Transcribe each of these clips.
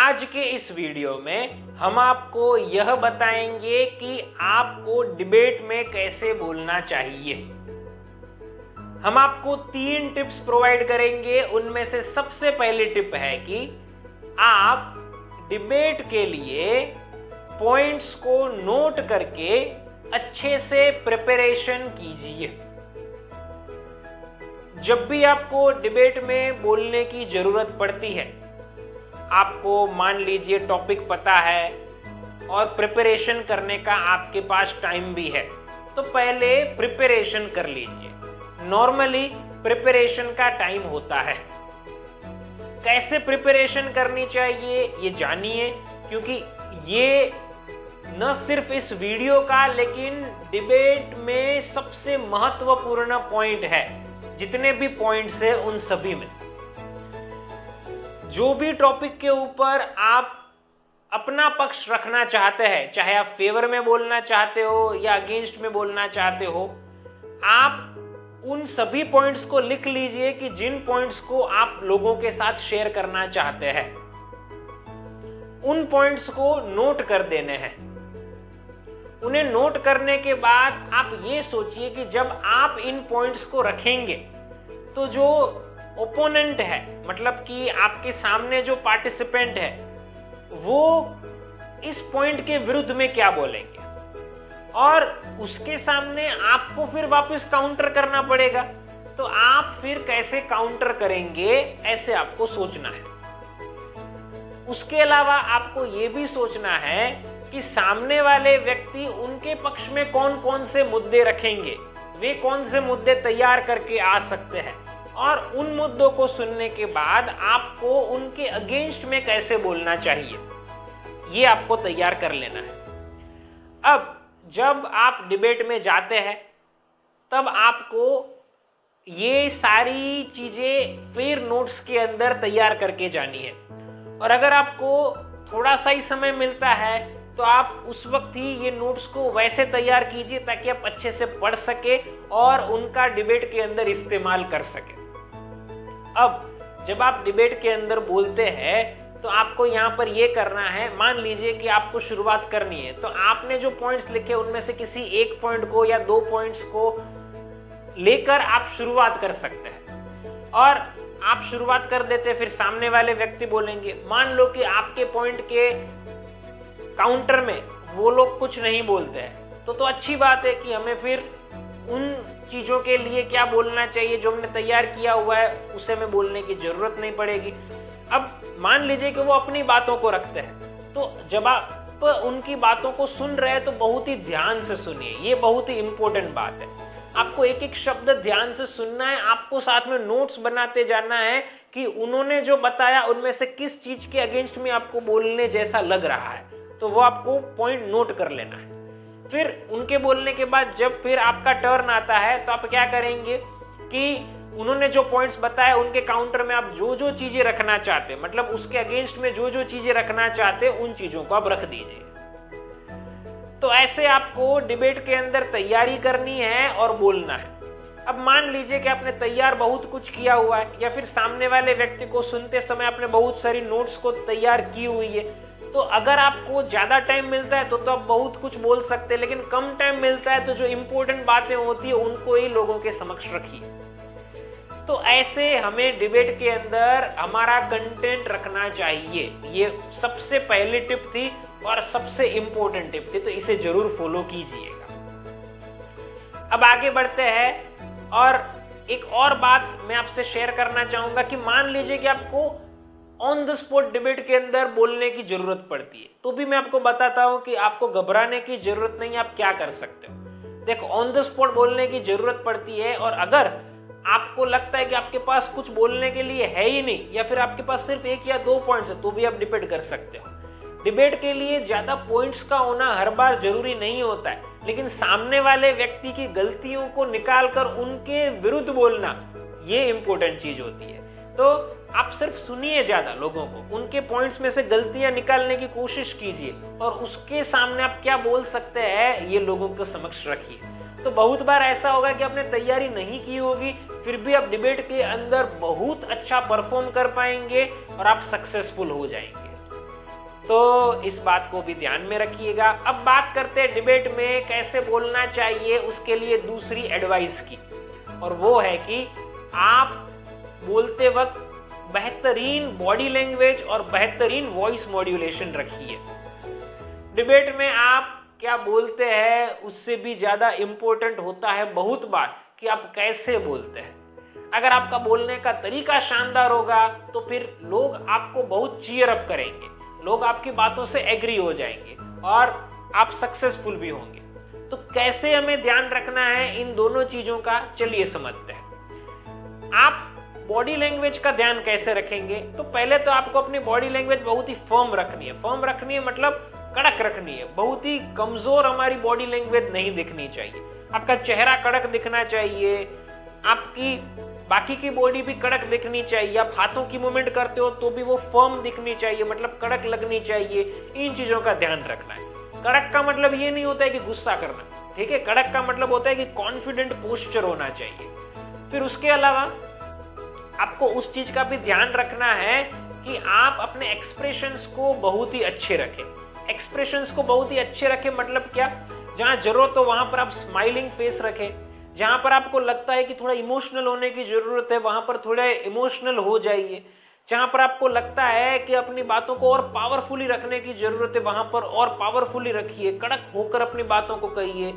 आज के इस वीडियो में हम आपको यह बताएंगे कि आपको डिबेट में कैसे बोलना चाहिए। हम आपको 3 टिप्स प्रोवाइड करेंगे। उनमें से सबसे पहली टिप है कि आप डिबेट के लिए पॉइंट्स को नोट करके अच्छे से प्रिपरेशन कीजिए। जब भी आपको डिबेट में बोलने की जरूरत पड़ती है, आपको मान लीजिए टॉपिक पता है और प्रिपरेशन करने का आपके पास टाइम भी है, तो पहले प्रिपरेशन कर लीजिए। नॉर्मली प्रिपरेशन का टाइम होता है। कैसे प्रिपरेशन करनी चाहिए ये जानिए, क्योंकि ये न सिर्फ इस वीडियो का लेकिन डिबेट में सबसे महत्वपूर्ण पॉइंट है। जितने भी पॉइंट्स हैं उन सभी में, जो भी टॉपिक के ऊपर आप अपना पक्ष रखना चाहते हैं, चाहे आप फेवर में बोलना चाहते हो या अगेंस्ट में बोलना चाहते हो, आप उन सभी पॉइंट्स को लिख लीजिए कि जिन पॉइंट्स को आप लोगों के साथ शेयर करना चाहते हैं, उन पॉइंट्स को नोट कर देने हैं। उन्हें नोट करने के बाद आप ये सोचिए कि जब आप इन पॉइंट्स को रखेंगे तो जो ओपोनेंट है, मतलब कि आपके सामने जो पार्टिसिपेंट है, वो इस पॉइंट के विरुद्ध में क्या बोलेंगे और उसके सामने आपको फिर वापस काउंटर करना पड़ेगा। तो आप फिर कैसे काउंटर करेंगे, ऐसे आपको सोचना है। उसके अलावा आपको यह भी सोचना है कि सामने वाले व्यक्ति उनके पक्ष में कौन कौन से मुद्दे रखेंगे, वे कौन से मुद्दे तैयार करके आ सकते हैं, और उन मुद्दों को सुनने के बाद आपको उनके अगेंस्ट में कैसे बोलना चाहिए, ये आपको तैयार कर लेना है। अब जब आप डिबेट में जाते हैं तब आपको ये सारी चीजें फिर नोट्स के अंदर तैयार करके जानी है। और अगर आपको थोड़ा सा ही समय मिलता है तो आप उस वक्त ही ये नोट्स को वैसे तैयार कीजिए ताकि आप अच्छे से पढ़ सके और उनका डिबेट के अंदर इस्तेमाल कर सके। अब जब आप डिबेट के अंदर बोलते हैं तो आपको यहाँ पर ये करना है, मान लीजिए कि आपको शुरुआत करनी है, तो आपने जो पॉइंट्स लिखे उनमें से किसी एक पॉइंट को या 2 पॉइंट्स को लेकर आप शुरुआत कर सकते हैं। और आप शुरुआत कर देते, फिर सामने वाले व्यक्ति बोलेंगे। मान लो कि आपके पॉइंट के काउंटर में वो लोग कुछ नहीं बोलते हैं, तो अच्छी बात है कि हमें फिर उन चीजों के लिए क्या बोलना चाहिए जो हमने तैयार किया हुआ है, उसे हमें बोलने की जरूरत नहीं पड़ेगी। अब मान लीजिए कि वो अपनी बातों को रखते हैं, तो जब आप उनकी बातों को सुन रहे हैं तो बहुत ही ध्यान से सुनिए। ये बहुत ही इंपॉर्टेंट बात है। आपको एक एक शब्द ध्यान से सुनना है। आपको साथ में नोट्स बनाते जाना है कि उन्होंने जो बताया उनमें से किस चीज के अगेंस्ट में आपको बोलने जैसा लग रहा है, तो वो आपको पॉइंट नोट कर लेना है। फिर उनके बोलने के बाद जब फिर आपका टर्न आता है तो आप क्या करेंगे कि उन्होंने जो पॉइंट्स बताए उनके काउंटर में आप जो जो चीजें रखना चाहते, मतलब उसके अगेंस्ट में जो जो चीजें रखना चाहते, उन चीजों को आप रख दीजिए। तो ऐसे आपको डिबेट के अंदर तैयारी करनी है और बोलना है। अब मान लीजिए कि आपने तैयार बहुत कुछ किया हुआ है, या फिर सामने वाले व्यक्ति को सुनते समय आपने बहुत सारी नोट्स को तैयार की हुई है, तो अगर आपको ज्यादा टाइम मिलता है तो आप बहुत कुछ बोल सकते हैं, लेकिन कम टाइम मिलता है तो जो इंपॉर्टेंट बातें होती है उनको ही लोगों के समक्ष रखिए। तो ऐसे हमें डिबेट के अंदर हमारा कंटेंट रखना चाहिए। ये सबसे पहली टिप थी और सबसे इंपॉर्टेंट टिप थी, तो इसे जरूर फॉलो कीजिएगा। अब आगे बढ़ते हैं और एक और बात मैं आपसे शेयर करना चाहूंगा कि मान लीजिए कि आपको ऑन द स्पॉट डिबेट के अंदर बोलने की जरूरत पड़ती है, तो भी मैं आपको बताता हूं कि आपको घबराने की जरूरत नहीं है। आप क्या कर सकते हो, देखो, ऑन द स्पॉट बोलने की जरूरत पड़ती है और अगर आपको लगता है कि आपके पास कुछ बोलने के लिए है ही नहीं, या फिर आपके पास सिर्फ 1 या 2 पॉइंट्स है, तो भी आप डिबेट कर सकते हो। डिबेट के लिए ज्यादा पॉइंट्स का होना हर बार जरूरी नहीं होता है, लेकिन सामने वाले व्यक्ति की गलतियों को निकालकर उनके विरुद्ध बोलना, ये इंपॉर्टेंट चीज होती है। तो आप सिर्फ सुनिए ज्यादा लोगों को, उनके पॉइंट्स में से गलतियां निकालने की कोशिश कीजिए और उसके सामने आप क्या बोल सकते हैं ये लोगों के समक्ष रखिए। तो बहुत बार ऐसा होगा कि आपने तैयारी नहीं की होगी, फिर भी आप डिबेट के अंदर बहुत अच्छा परफॉर्म कर पाएंगे और आप सक्सेसफुल हो जाएंगे। तो इस बात को भी ध्यान में रखिएगा। अब बात करते हैं डिबेट में कैसे बोलना चाहिए, उसके लिए दूसरी एडवाइस की, और वो है कि आप बोलते वक्त बेहतरीन बॉडी लैंग्वेज और बेहतरीन वॉइस मॉड्यूलेशन रखिए। डिबेट में आप क्या बोलते हैं उससे भी ज्यादा इंपॉर्टेंट होता है बहुत बार कि आप कैसे बोलते हैं। अगर आपका बोलने का तरीका शानदार होगा तो फिर लोग आपको बहुत चीयर अप करेंगे, लोग आपकी बातों से एग्री हो जाएंगे और आप सक्सेसफुल भी होंगे। तो कैसे हमें ध्यान रखना है इन दोनों चीजों का, चलिए समझते हैं। आप बॉडी लैंग्वेज का ध्यान कैसे रखेंगे? तो पहले तो आपको अपनी बॉडी लैंग्वेज बहुत ही फर्म रखनी है। फर्म रखनी है मतलब कड़क रखनी है। बहुत ही कमजोर हमारी बॉडी लैंग्वेज नहीं दिखनी चाहिए। आपका चेहरा कड़क दिखना चाहिए, आपकी बाकी की बॉडी भी कड़क दिखनी चाहिए। आप हाथों की मूवमेंट करते हो तो भी वो फर्म दिखनी चाहिए, मतलब कड़क लगनी चाहिए। इन चीजों का ध्यान रखना है। कड़क का मतलब ये नहीं होता है कि गुस्सा करना, ठीक है। कड़क का मतलब होता है कि कॉन्फिडेंट पोस्चर होना चाहिए। फिर उसके अलावा आपको उस चीज का भी ध्यान रखना है कि आप अपने एक्सप्रेशंस को बहुत ही अच्छे रखें। एक्सप्रेशंस को बहुत ही अच्छे रखें मतलब क्या? जहां जरूरत हो वहां पर आप स्माइलिंग फेस रखें। जहां पर आपको लगता है कि थोड़ा इमोशनल होने की जरूरत है वहां पर थोड़ा इमोशनल हो जाइए। जहां पर आपको लगता है कि अपनी बातों को और पावरफुली रखने की जरूरत है वहां पर और पावरफुली रखिए, कड़क होकर अपनी बातों को कहिए।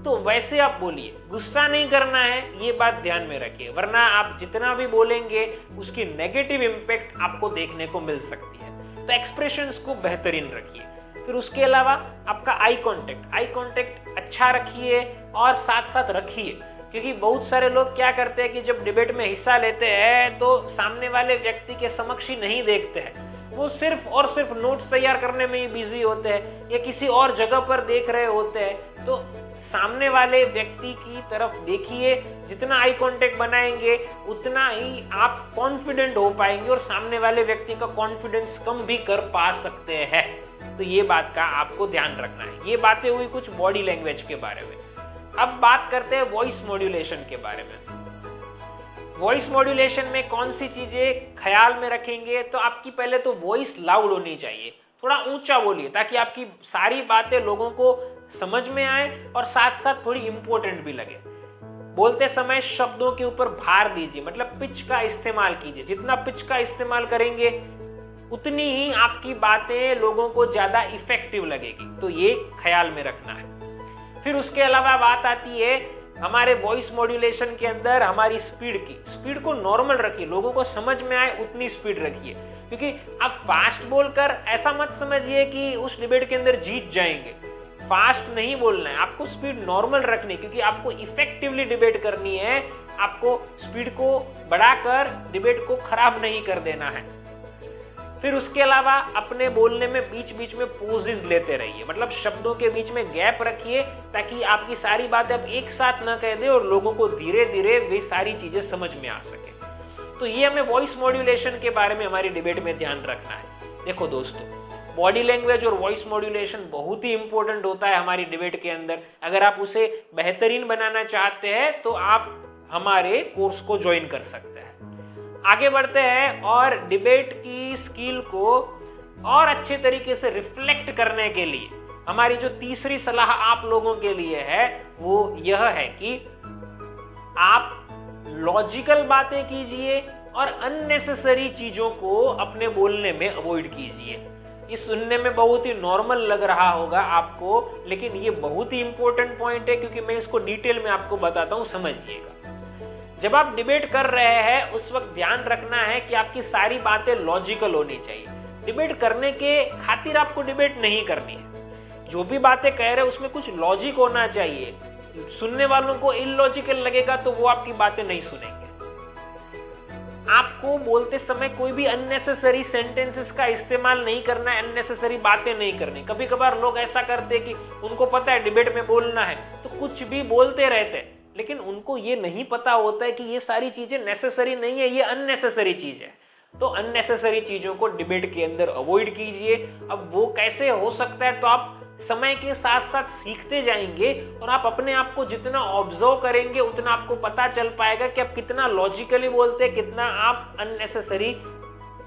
तो वैसे आप बोलिए, गुस्सा नहीं करना है, ये बात ध्यान में रखिए, वरना आप जितना भी बोलेंगे उसकी नेगेटिव इंपैक्ट आपको देखने को मिल सकती है। तो एक्सप्रेशंस को बेहतरीन रखिए। फिर उसके अलावा आपका आई कांटेक्ट अच्छा रखिए और साथ साथ रखिए, क्योंकि बहुत सारे लोग क्या करते हैं कि जब डिबेट में हिस्सा लेते हैं तो सामने वाले व्यक्ति के समक्ष ही नहीं देखते हैं। वो सिर्फ और सिर्फ नोट्स तैयार करने में ही बिजी होते हैं या किसी और जगह पर देख रहे होते हैं। तो सामने वाले व्यक्ति की तरफ देखिए। जितना आई कांटेक्ट बनाएंगे उतना ही आप कॉन्फिडेंट हो पाएंगे और सामने वाले व्यक्ति का कॉन्फिडेंस कम भी कर पा सकते हैं। तो ये बात का आपको ध्यान रखना है। ये बातें हुई कुछ बॉडी लैंग्वेज के बारे में। अब बात करते हैं वॉइस मॉड्यूलेशन के बारे में। वॉइस मॉड्यूलेशन में कौन सी चीजें ख्याल में रखेंगे? तो आपकी पहले तो वॉइस लाउड होनी चाहिए, थोड़ा ऊंचा बोलिए ताकि आपकी सारी बातें लोगों को समझ में आए और साथ साथ थोड़ी इंपॉर्टेंट भी लगे। बोलते समय शब्दों के ऊपर भार दीजिए, मतलब पिच का इस्तेमाल कीजिए। जितना पिच का इस्तेमाल करेंगे उतनी ही आपकी बातें लोगों को ज्यादा इफेक्टिव लगेगी। तो ये ख्याल में रखना है। फिर उसके अलावा बात आती है हमारे वॉइस मॉड्यूलेशन के अंदर हमारी स्पीड की। स्पीड को नॉर्मल रखिए, लोगों को समझ में आए उतनी स्पीड रखिए, क्योंकि आप फास्ट बोलकर ऐसा मत समझिए कि उस डिबेट के अंदर जीत जाएंगे। फास्ट नहीं बोलना है, आपको स्पीड नॉर्मल रखनी, क्योंकि आपको इफेक्टिवली डिबेट करनी है। आपको स्पीड को बढ़ाकर डिबेट को खराब नहीं कर देना है। फिर उसके अलावा अपने बोलने में बीच बीच में पॉजेस लेते रहिए, मतलब शब्दों के बीच में गैप रखिए ताकि आपकी सारी बातें आप एक साथ न कह दें और लोगों को धीरे धीरे वे सारी चीजें समझ में आ सके। तो ये हमें वॉइस मॉड्यूलेशन के बारे में हमारी डिबेट में ध्यान रखना है। देखो दोस्तों, बॉडी लैंग्वेज और वॉइस मॉड्यूलेशन बहुत ही इंपॉर्टेंट होता है हमारी डिबेट के अंदर। अगर आप उसे बेहतरीन बनाना चाहते हैं तो आप हमारे कोर्स को ज्वाइन कर सकते हैं। आगे बढ़ते हैं और डिबेट की स्किल को और अच्छे तरीके से रिफ्लेक्ट करने के लिए हमारी जो तीसरी सलाह आप लोगों के लिए है वो यह है कि आप लॉजिकल बातें कीजिए और अननेसेसरी चीजों को अपने बोलने में अवॉइड कीजिए। ये सुनने में बहुत ही नॉर्मल लग रहा होगा आपको, लेकिन ये बहुत ही इंपॉर्टेंट पॉइंट है, क्योंकि मैं इसको डिटेल में आपको बताता हूं, समझिएगा। जब आप डिबेट कर रहे हैं उस वक्त ध्यान रखना है कि आपकी सारी बातें लॉजिकल होनी चाहिए। डिबेट करने के खातिर आपको डिबेट नहीं करनी है। जो भी बातें कह रहे हैं उसमें कुछ लॉजिक होना चाहिए। सुनने वालों को इलॉजिकल लगेगा तो वो आपकी बातें नहीं सुनेंगे। आपको बोलते समय कोई भी अननेसेसरी सेंटेंसेस का इस्तेमाल नहीं करना है, अननेसेसरी बातें नहीं करनी। कभी कभार लोग ऐसा करते हैं कि उनको पता है डिबेट में बोलना है तो कुछ भी बोलते रहते हैं, लेकिन उनको ये नहीं पता होता है कि ये सारी चीजें नेसेसरी नहीं है, ये अननेसेसरी चीज है। तो अननेसेसरी चीजों को डिबेट के अंदर अवॉइड कीजिए। अब वो कैसे हो सकता है? तो आप समय के साथ साथ सीखते जाएंगे और आप अपने आप को जितना ऑब्जर्व करेंगे उतना आपको पता चल पाएगा कि आप कितना लॉजिकली बोलते हैं, कितना आप अननेसेसरी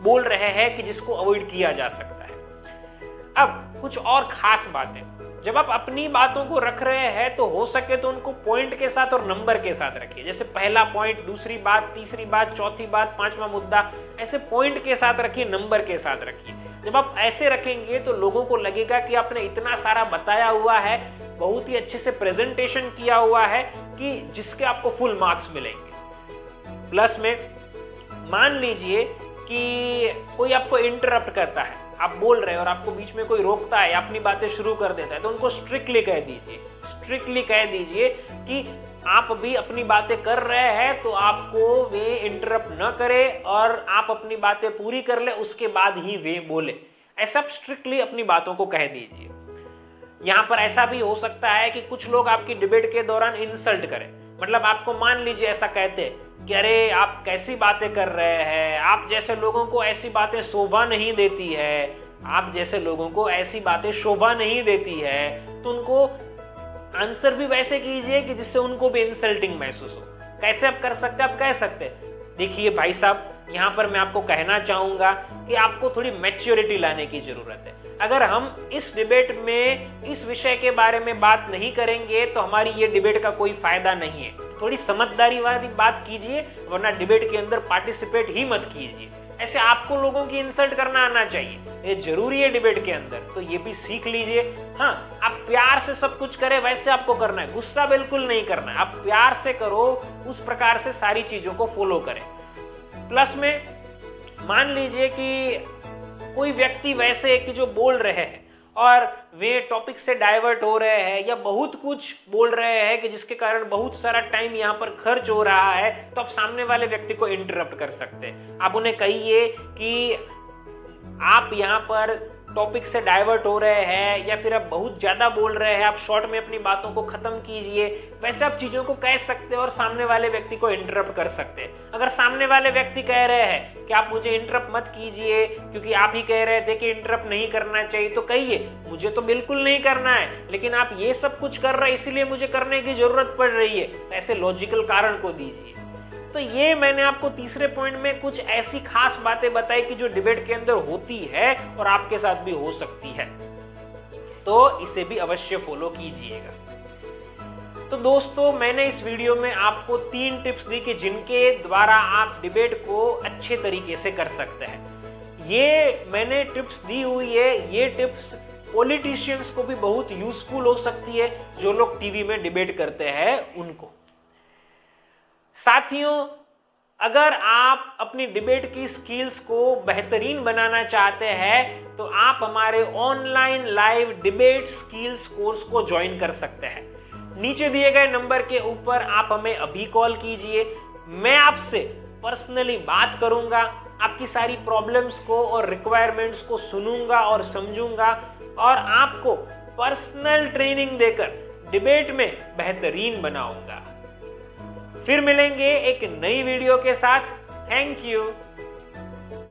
बोल रहे हैं कि जिसको अवॉइड किया जा सकता है। अब कुछ और खास बातें, जब आप अपनी बातों को रख रहे हैं तो हो सके तो उनको पॉइंट के साथ और नंबर के साथ रखिए। जैसे पहला पॉइंट, दूसरी बात, तीसरी बात, चौथी बात, पांचवा मुद्दा, ऐसे पॉइंट के साथ रखिए, नंबर के साथ रखिए। जब आप ऐसे रखेंगे तो लोगों को लगेगा कि आपने इतना सारा बताया हुआ है, बहुत ही अच्छे से प्रेजेंटेशन किया हुआ है कि जिसके आपको फुल मार्क्स मिलेंगे। प्लस में मान लीजिए कि कोई आपको इंटरप्ट करता है, आप बोल रहे हैं और आपको बीच में कोई रोकता है, अपनी बातें शुरू कर देता है, तो उनको स्ट्रिक्टली कह दीजिए कि आप भी अपनी बातें कर रहे हैं तो आपको वे इंटरप्ट न करे और आप अपनी बातें पूरी कर ले, उसके बाद ही वे बोले। ऐसा स्ट्रिक्टली अपनी बातों को कह दीजिए। यहां पर ऐसा भी हो सकता है कि कुछ लोग आपकी डिबेट के दौरान इंसल्ट करें, मतलब आपको मान लीजिए ऐसा कहते कि अरे आप कैसी बातें कर रहे हैं, आप जैसे लोगों को ऐसी बातें शोभा नहीं देती है, आप जैसे लोगों को ऐसी बातें शोभा नहीं देती है, तो उनको आंसर भी वैसे कीजिए कि जिससे उनको भी इंसल्टिंग महसूस हो। कैसे आप कर सकते हैं? आप कह सकते हैं, देखिए भाई साहब, यहां पर मैं आपको कहना चाहूंगा कि आपको थोड़ी मैच्योरिटी लाने की जरूरत है। अगर हम इस डिबेट में इस विषय के बारे में बात नहीं करेंगे तो हमारी ये डिबेट का कोई फायदा नहीं है। थोड़ी समझदारी वाली बात कीजिए, वरना डिबेट के अंदर पार्टिसिपेट ही मत कीजिए। ऐसे आपको लोगों की इंसल्ट करना आना चाहिए, ये जरूरी है डिबेट के अंदर, तो ये भी सीख लीजिए। हाँ, आप प्यार से सब कुछ करें वैसे आपको करना है, गुस्सा बिल्कुल नहीं करना है। आप प्यार से करो, उस प्रकार से सारी चीजों को फॉलो करें। प्लस में मान लीजिए कि कोई व्यक्ति वैसे कि जो बोल रहे हैं और वे टॉपिक से डाइवर्ट हो रहे हैं या बहुत कुछ बोल रहे हैं कि जिसके कारण बहुत सारा टाइम यहाँ पर खर्च हो रहा है, तो आप सामने वाले व्यक्ति को इंटरप्ट कर सकते हैं। आप उन्हें कहिए कि आप यहाँ पर टॉपिक से डाइवर्ट हो रहे हैं या फिर आप बहुत ज्यादा बोल रहे हैं, आप शॉर्ट में अपनी बातों को खत्म कीजिए। वैसे आप चीजों को कह सकते हैं और सामने वाले व्यक्ति को इंटरप्ट कर सकते हैं। अगर सामने वाले व्यक्ति कह रहे हैं कि आप मुझे इंटरप्ट मत कीजिए क्योंकि आप ही कह रहे थे कि इंटरप्ट नहीं करना चाहिए, तो कहिए मुझे तो बिल्कुल नहीं करना है, लेकिन आप ये सब कुछ कर रहे हैं इसीलिए मुझे करने की जरूरत पड़ रही है। तो ऐसे लॉजिकल कारण को दीजिए। तो ये मैंने आपको तीसरे पॉइंट में कुछ ऐसी खास बातें बताई कि जो डिबेट के अंदर होती है और आपके साथ भी हो सकती है, तो इसे भी अवश्य फॉलो कीजिएगा। तो दोस्तों, मैंने इस वीडियो में आपको 3 टिप्स दी कि जिनके द्वारा आप डिबेट को अच्छे तरीके से कर सकते हैं। ये मैंने टिप्स दी हुई है, ये टिप्स पॉलिटिशियंस को भी बहुत यूजफुल हो सकती है, जो लोग टीवी में डिबेट करते हैं उनको। साथियों, अगर आप अपनी डिबेट की स्किल्स को बेहतरीन बनाना चाहते हैं तो आप हमारे online live debate skills course को ज्वाइन कर सकते हैं। नीचे दिए गए नंबर के ऊपर आप हमें अभी कॉल कीजिए। मैं आपसे पर्सनली बात करूंगा, आपकी सारी प्रॉब्लम्स को और रिक्वायरमेंट्स को सुनूंगा और समझूंगा और आपको पर्सनल ट्रेनिंग देकर डिबेट में बेहतरीन बनाऊंगा। फिर मिलेंगे एक नई वीडियो के साथ। Thank you.